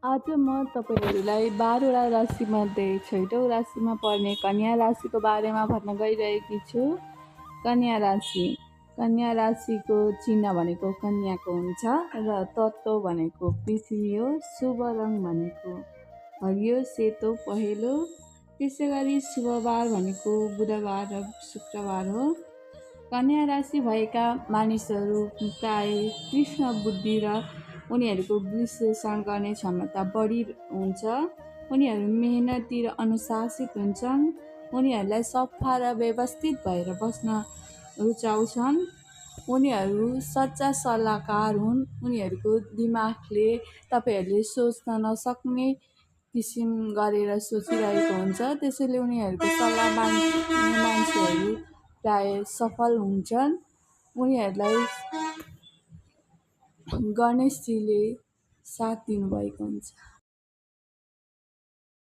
आज म तपाईँहरूलाई 12वटा राशिमध्ये 6औँ राशिमा पर्ने कन्या राशिको बारेमा भन्न गइरहेकी छु। कन्या राशि कन्या राशिको चिन्ह भनेको कन्याको हुन्छ र तत्त्व भनेको पृथ्वी हो। शुभ रङ भनेको हरियो, सेतो, पहेँलो। त्यसै गरी शुभ बार भनेको बुधबार र शुक्रबार हो। कन्या राशि भएका मानिसहरू प्राय तीक्ष्ण बुद्धि र उनीहरूको विश्लेषण गर्ने क्षमता बढी हुन्छ। उनीहरू मेहनती र अनुशासित हुन्छन्। उनीहरूलाई सफा र व्यवस्थित भएर बस्न रुचाउँछन्। उनीहरू सच्चा सल्लाहकार हुन्। उनीहरूको दिमागले तपाईँहरूले सोच्न नसक्ने किसिम गरेर सोचिरहेको हुन्छ। त्यसैले उनीहरूको सल्लाह मान्ने मान्छेहरू प्राय सफल हुन्छन्। उनीहरूलाई गणेशजीले साथ दिनुभएको हुन्छ।